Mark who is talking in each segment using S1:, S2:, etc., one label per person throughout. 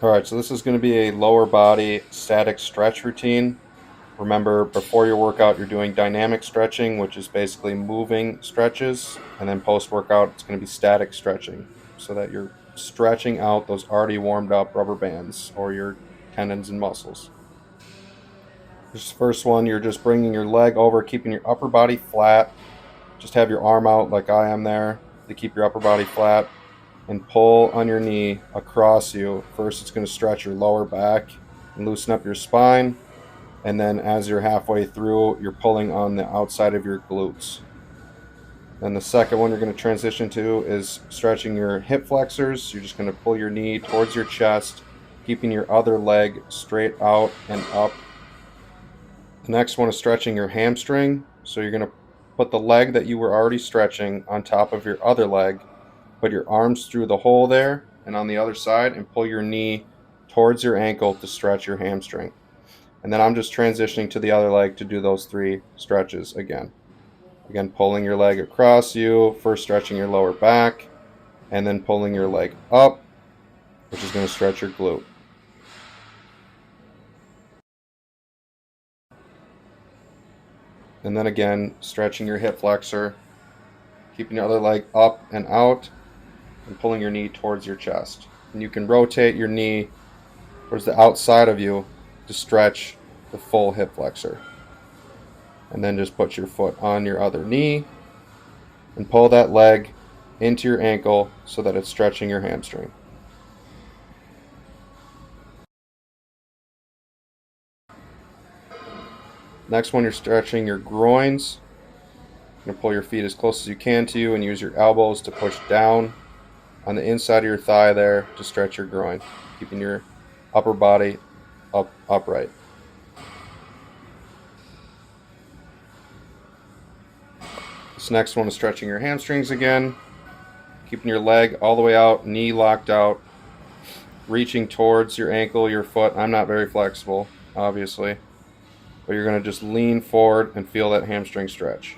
S1: All right, so this is going to be a lower body static stretch routine. Remember, before your workout, you're doing dynamic stretching, which is basically moving stretches. And then post workout, it's going to be static stretching so that you're stretching out those already warmed up rubber bands or your tendons and muscles. This first one, you're just bringing your leg over, keeping your upper body flat. Just have your arm out like I am there to keep your upper body flat and pull on your knee across you. First, it's going to stretch your lower back and loosen up your spine. And then as you're halfway through, you're pulling on the outside of your glutes. Then the second one you're going to transition to is stretching your hip flexors. You're just going to pull your knee towards your chest, keeping your other leg straight out and up. The next one is stretching your hamstring. So you're going to put the leg that you were already stretching on top of your other leg, put your arms through the hole there and on the other side, and pull your knee towards your ankle to stretch your hamstring. And then I'm just transitioning to the other leg to do those three stretches again. Again, pulling your leg across you, first stretching your lower back, and then pulling your leg up, which is going to stretch your glute. And then again, stretching your hip flexor, keeping your other leg up and out, and pulling your knee towards your chest. And you can rotate your knee towards the outside of you to stretch the full hip flexor. And then just put your foot on your other knee and pull that leg into your ankle so that it's stretching your hamstring. Next one, you're stretching your groins. You're going to pull your feet as close as you can to you and use your elbows to push down on the inside of your thigh there to stretch your groin, keeping your upper body upright. This next one is stretching your hamstrings again, keeping your leg all the way out, knee locked out, reaching towards your ankle, your foot. I'm not very flexible, obviously, but you're going to just lean forward and feel that hamstring stretch.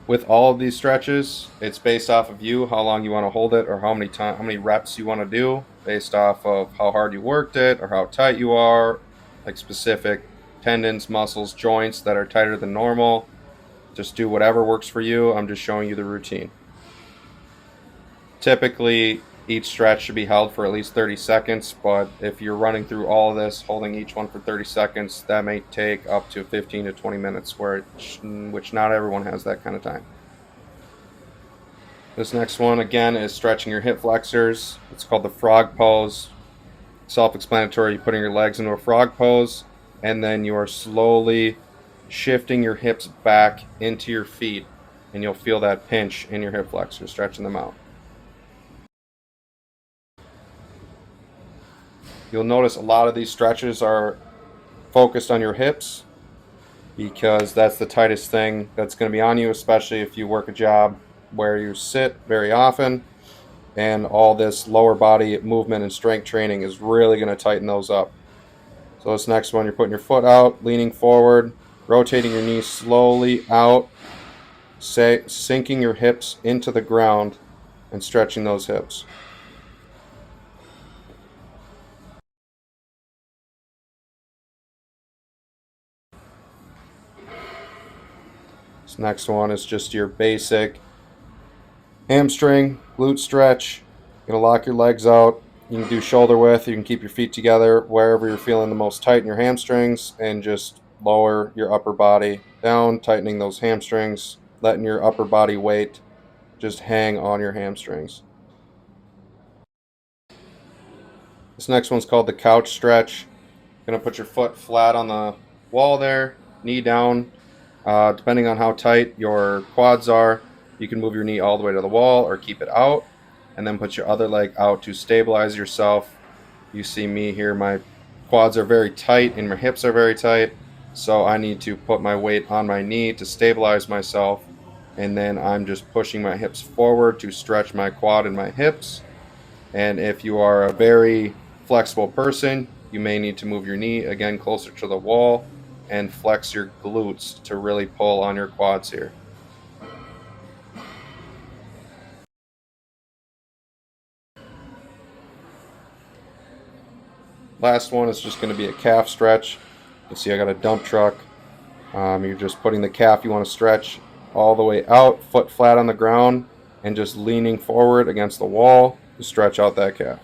S1: With all of these stretches, it's based off of you, how long you want to hold it, or how many reps you want to do, based off of how hard you worked it or how tight you are, like specific tendons, muscles, joints that are tighter than normal. Just do whatever works for you. I'm just showing you the routine. Typically, each stretch should be held for at least 30 seconds, but if you're running through all of this, holding each one for 30 seconds, that may take up to 15 to 20 minutes, which not everyone has that kind of time. This next one, again, is stretching your hip flexors. It's called the frog pose. Self-explanatory, you're putting your legs into a frog pose, and then you are slowly shifting your hips back into your feet, and you'll feel that pinch in your hip flexors, stretching them out. You'll notice a lot of these stretches are focused on your hips because that's the tightest thing that's going to be on you, especially if you work a job where you sit very often, and all this lower body movement and strength training is really going to tighten those up. So this next one, you're putting your foot out, leaning forward, rotating your knees slowly out, sinking your hips into the ground and stretching those hips. This next one is just your basic hamstring, glute stretch. You're gonna lock your legs out. You can do shoulder width. You can keep your feet together wherever you're feeling the most tight in your hamstrings, and just lower your upper body down, tightening those hamstrings, letting your upper body weight just hang on your hamstrings. This next one's called the couch stretch. You're gonna put your foot flat on the wall there, knee down. Depending on how tight your quads are, you can move your knee all the way to the wall or keep it out, and then put your other leg out to stabilize yourself. You see me here, my quads are very tight and my hips are very tight, so I need to put my weight on my knee to stabilize myself, and then I'm just pushing my hips forward to stretch my quad and my hips. And if you are a very flexible person, you may need to move your knee again closer to the wall and flex your glutes to really pull on your quads here. last one is just going to be a calf stretch. You can see I got a dump truck. You're just putting the calf you want to stretch all the way out, foot flat on the ground, and just leaning forward against the wall to stretch out that calf.